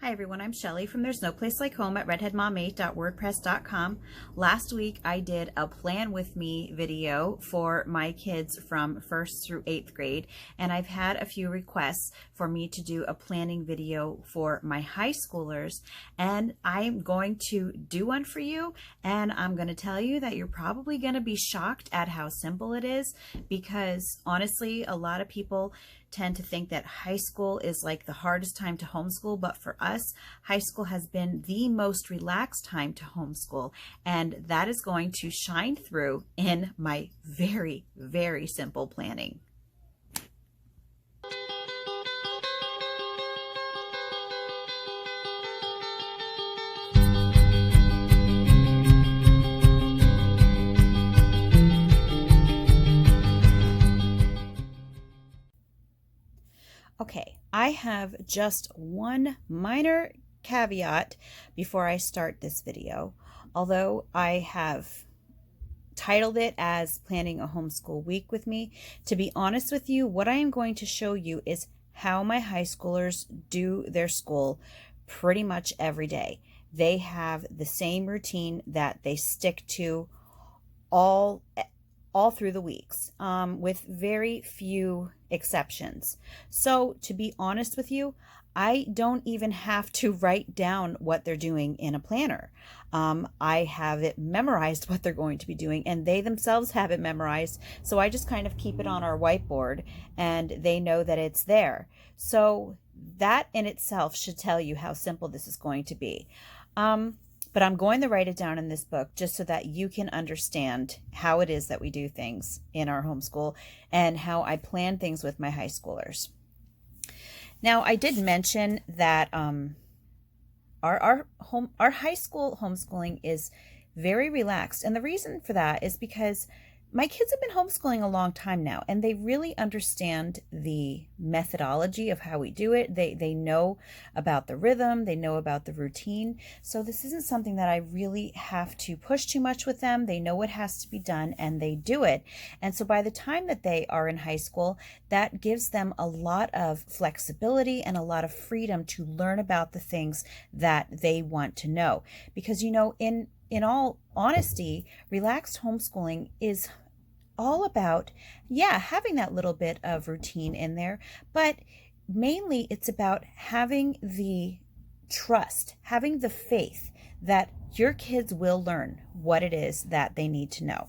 Hi everyone, I'm Shelly from There's No Place Like Home at redheadmom8.wordpress.com. Last week I did a plan with me video for my kids from 1st through 8th grade, and I've had a few requests for me to do a planning video for my high schoolers, and I'm going to do one for you, and I'm going to tell you that you're probably going to be shocked at how simple it is, because honestly a lot of people tend to think that high school is like the hardest time to homeschool, but for us, high school has been the most relaxed time to homeschool, and that is going to shine through in my very, very simple planning. Okay, I have just one minor caveat before I start this video. Although I have titled it as Planning a Homeschool Week with Me, to be honest with you, what I am going to show you is how my high schoolers do their school pretty much every day. They have the same routine that they stick to all through the weeks, with very few exceptions. So to be honest with you, I don't even have to write down what they're doing in a planner. I have it memorized what they're going to be doing, and they themselves have it memorized. So I just kind of keep it on our whiteboard and they know that it's there. So that in itself should tell you how simple this is going to be. But I'm going to write it down in this book just so that you can understand how it is that we do things in our homeschool and how I plan things with my high schoolers. Now, I did mention that our high school homeschooling is very relaxed. And the reason for that is because my kids have been homeschooling a long time now, and they really understand the methodology of how we do it. They know about the rhythm, they know about the routine. So this isn't something that I really have to push too much with them. They know what has to be done and they do it. And so by the time that they are in high school, that gives them a lot of flexibility and a lot of freedom to learn about the things that they want to know. Because, you know, in all honesty, relaxed homeschooling is all about, having that little bit of routine in there, but mainly it's about having the trust, having the faith that your kids will learn what it is that they need to know.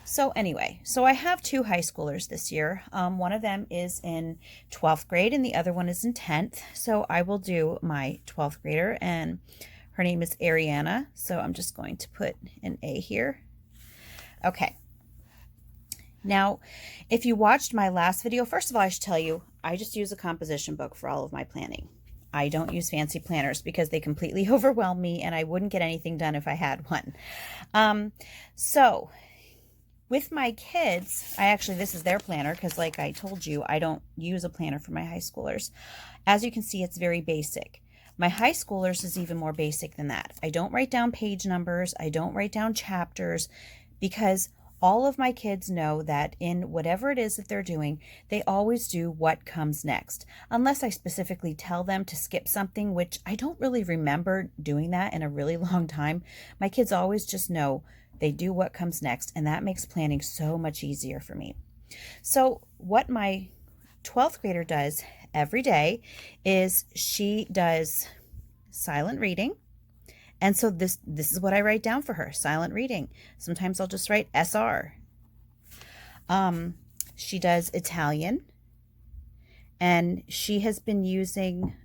So anyway, I have two high schoolers this year. One of them is in 12th grade and the other one is in 10th. So I will do my 12th grader, and her name is Ariana. So I'm just going to put an A here. Okay. Now, if you watched my last video, first of all, I should tell you, I just use a composition book for all of my planning. I don't use fancy planners because they completely overwhelm me and I wouldn't get anything done if I had one. So with my kids, this is their planner because like I told you, I don't use a planner for my high schoolers. As you can see, it's very basic. My high schoolers is even more basic than that. I don't write down page numbers. I don't write down chapters, because all of my kids know that in whatever it is that they're doing, they always do what comes next. Unless I specifically tell them to skip something, which I don't really remember doing that in a really long time. My kids always just know they do what comes next, and that makes planning so much easier for me. So what my 12th grader does every day is she does silent reading. And so this is what I write down for her, silent reading. Sometimes I'll just write SR. She does Italian, and she has been using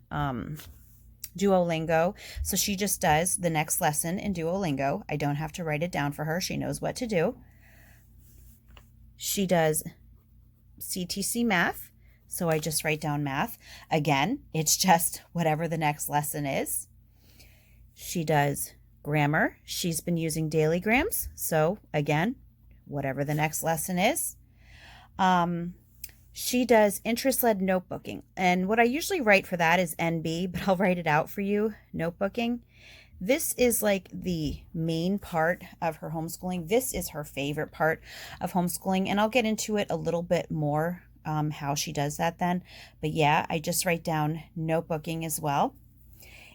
Duolingo. So she just does the next lesson in Duolingo. I don't have to write it down for her. She knows what to do. She does CTC math. So I just write down math. Again, it's just whatever the next lesson is. She does grammar. She's been using daily grams. So again, whatever the next lesson is. She does interest-led notebooking. And what I usually write for that is NB, but I'll write it out for you, notebooking. This is like the main part of her homeschooling. This is her favorite part of homeschooling, and I'll get into it a little bit more, how she does that then. But yeah, I just write down notebooking as well.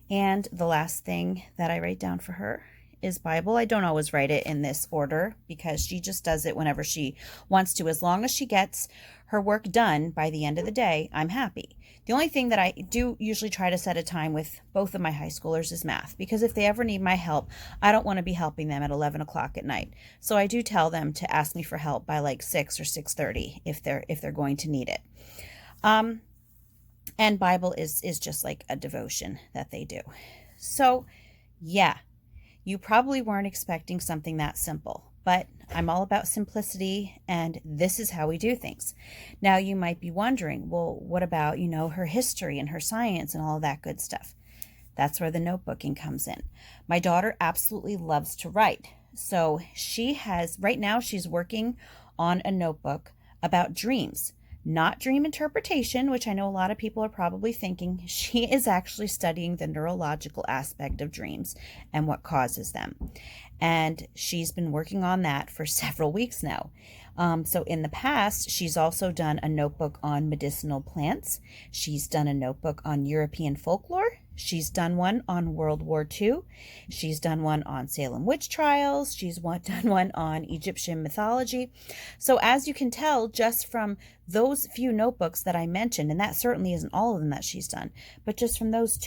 And the last thing that I write down for her is Bible. I don't always write it in this order because she just does it whenever she wants to. As long as she gets her work done by the end of the day, I'm happy. The only thing that I do usually try to set a time with both of my high schoolers is math, because if they ever need my help, I don't want to be helping them at 11 o'clock at night. So I do tell them to ask me for help by like 6 or 6:30 if they're going to need it. And Bible is just like a devotion that they do. So yeah, you probably weren't expecting something that simple, but I'm all about simplicity, and this is how we do things. Now you might be wondering, well, what about, her history and her science and all of that good stuff? That's where the notebooking comes in. My daughter absolutely loves to write. So right now she's working on a notebook about dreams. Not dream interpretation, which I know a lot of people are probably thinking. She is actually studying the neurological aspect of dreams and what causes them. And she's been working on that for several weeks now. So in the past, she's also done a notebook on medicinal plants. She's done a notebook on European folklore. She's done one on World War II. She's done one on Salem witch trials. She's done one on Egyptian mythology. So as you can tell, just from those few notebooks that I mentioned, and that certainly isn't all of them that she's done, but just from those,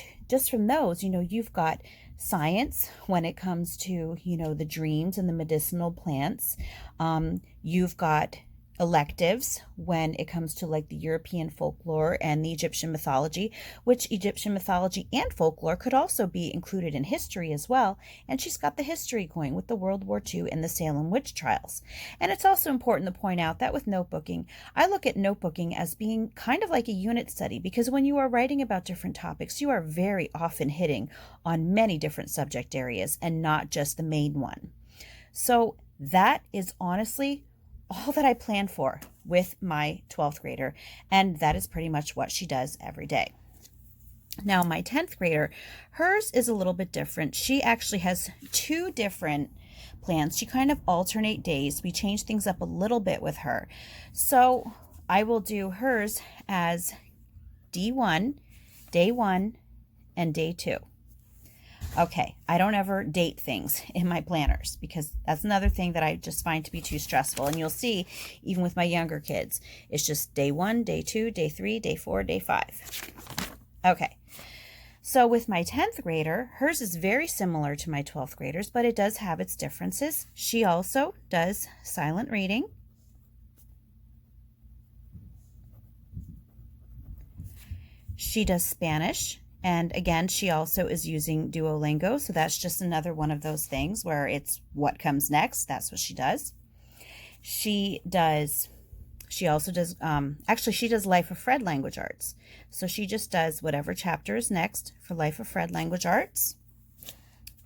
you've got science when it comes to, the dreams and the medicinal plants. You've got electives when it comes to like the European folklore and the Egyptian mythology, which Egyptian mythology and folklore could also be included in history as well. And she's got the history going with the World War II and the Salem witch trials. And it's also important to point out that with notebooking, I look at notebooking as being kind of like a unit study, because when you are writing about different topics, you are very often hitting on many different subject areas and not just the main one. So that is honestly all that I plan for with my 12th grader, and that is pretty much what she does every day. Now, my 10th grader, hers is a little bit different. She actually has 2 different plans. She kind of alternate days. We change things up a little bit with her. So I will do hers as D1, day 1, and day 2. Okay, I don't ever date things in my planners because that's another thing that I just find to be too stressful. And you'll see, even with my younger kids, it's just day 1, day 2, day 3, day 4, day 5. Okay, so with my 10th grader, hers is very similar to my 12th graders, but it does have its differences. She also does silent reading. She does Spanish. And again, she also is using Duolingo. So that's just another one of those things where it's what comes next. That's what she does. She also does Life of Fred Language Arts. So she just does whatever chapter is next for Life of Fred Language Arts.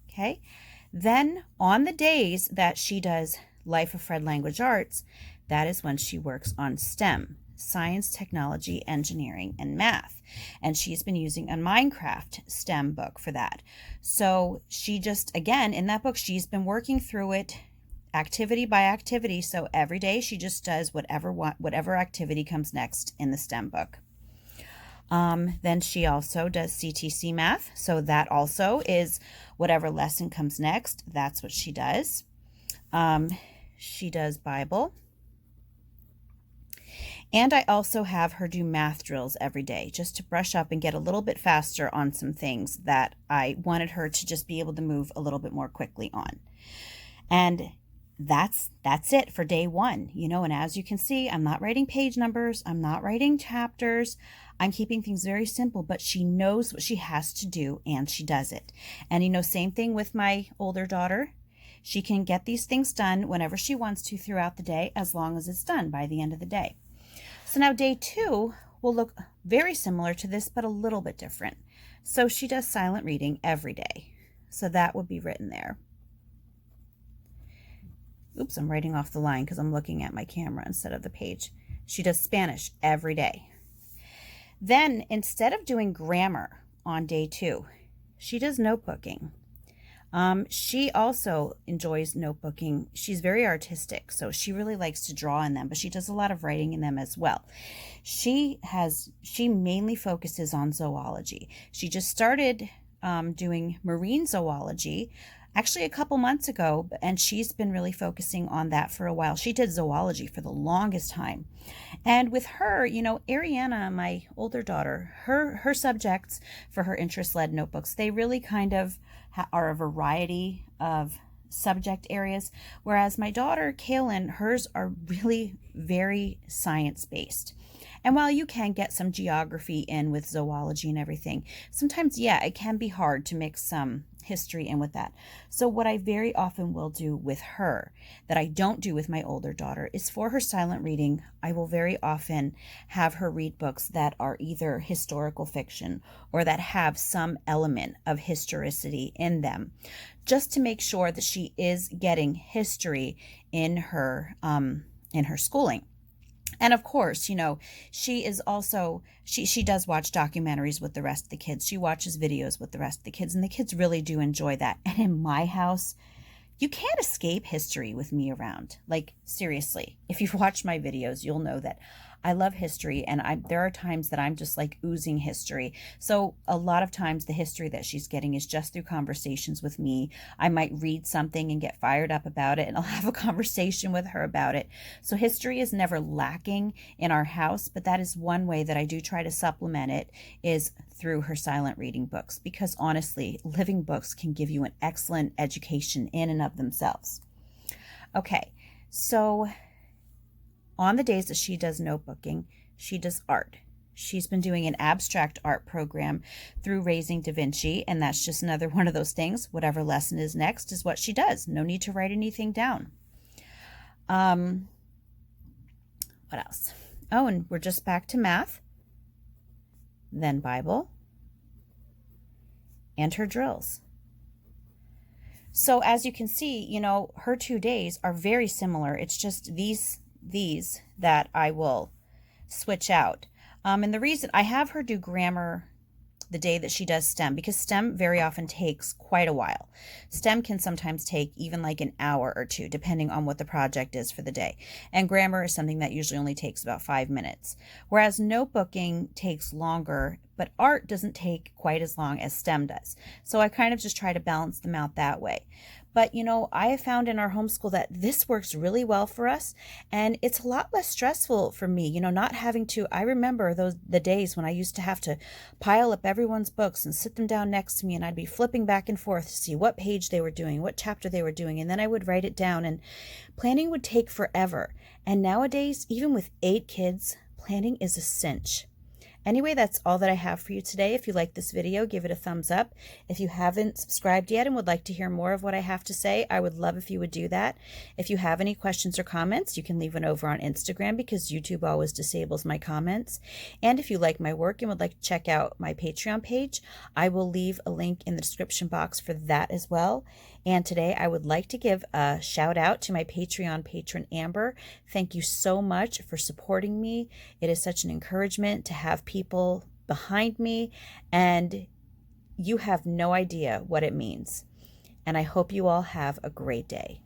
Okay. Then on the days that she does Life of Fred Language Arts, that is when she works on STEM. Science, technology, engineering, and math. And she's been using a Minecraft STEM book for that. So she just, again, in that book, she's been working through it activity by activity. So every day she just does whatever activity comes next in the STEM book. Then she also does CTC math. So that also is whatever lesson comes next. That's what she does. She does Bible. And I also have her do math drills every day just to brush up and get a little bit faster on some things that I wanted her to just be able to move a little bit more quickly on. And that's it for day 1, and as you can see, I'm not writing page numbers. I'm not writing chapters. I'm keeping things very simple, but she knows what she has to do and she does it. And same thing with my older daughter. She can get these things done whenever she wants to throughout the day, as long as it's done by the end of the day. So now day 2 will look very similar to this, but a little bit different. So she does silent reading every day. So that would be written there. Oops, I'm writing off the line because I'm looking at my camera instead of the page. She does Spanish every day. Then instead of doing grammar on day 2, she does notebooking. She also enjoys notebooking. She's very artistic, so she really likes to draw in them, but she does a lot of writing in them as well. She mainly focuses on zoology. She just started doing marine zoology actually a couple months ago, and she's been really focusing on that for a while. She did zoology for the longest time. And with her, Ariana, my older daughter, her subjects for her interest-led notebooks, they really kind of are a variety of subject areas, whereas my daughter, Kaylin, hers are really very science-based. And while you can get some geography in with zoology and everything, sometimes, yeah, it can be hard to mix some history in with that. So what I very often will do with her that I don't do with my older daughter is for her silent reading, I will very often have her read books that are either historical fiction or that have some element of historicity in them, just to make sure that she is getting history in her schooling. And of course, she is also, she does watch documentaries with the rest of the kids. She watches videos with the rest of the kids, and the kids really do enjoy that. And in my house, you can't escape history with me around. Like, seriously, if you've watched my videos, you'll know that I love history, and there are times that I'm just like oozing history. So a lot of times the history that she's getting is just through conversations with me. I might read something and get fired up about it, and I'll have a conversation with her about it. So history is never lacking in our house, but that is one way that I do try to supplement it, is through her silent reading books, because honestly, living books can give you an excellent education in and of themselves. Okay, so on the days that she does notebooking, she does art. She's been doing an abstract art program through Raising Da Vinci, and that's just another one of those things. Whatever lesson is next is what she does. No need to write anything down. What else? Oh, and we're just back to math, then Bible, and her drills. So as you can see, her 2 days are very similar. It's just these that I will switch out. And the reason I have her do grammar the day that she does STEM, because STEM very often takes quite a while. STEM can sometimes take even like an hour or two, depending on what the project is for the day. And grammar is something that usually only takes about 5 minutes. Whereas notebooking takes longer, but art doesn't take quite as long as STEM does. So I kind of just try to balance them out that way. But, I have found in our homeschool that this works really well for us, and it's a lot less stressful for me, not having to. I remember the days when I used to have to pile up everyone's books and sit them down next to me, and I'd be flipping back and forth to see what page they were doing, what chapter they were doing, and then I would write it down, and planning would take forever. And nowadays, even with 8 kids, planning is a cinch. Anyway, that's all that I have for you today. If you like this video, give it a thumbs up. If you haven't subscribed yet and would like to hear more of what I have to say, I would love if you would do that. If you have any questions or comments, you can leave one over on Instagram, because YouTube always disables my comments. And if you like my work and would like to check out my Patreon page, I will leave a link in the description box for that as well. And today I would like to give a shout out to my Patreon patron, Amber. Thank you so much for supporting me. It is such an encouragement to have people behind me, and you have no idea what it means. And I hope you all have a great day.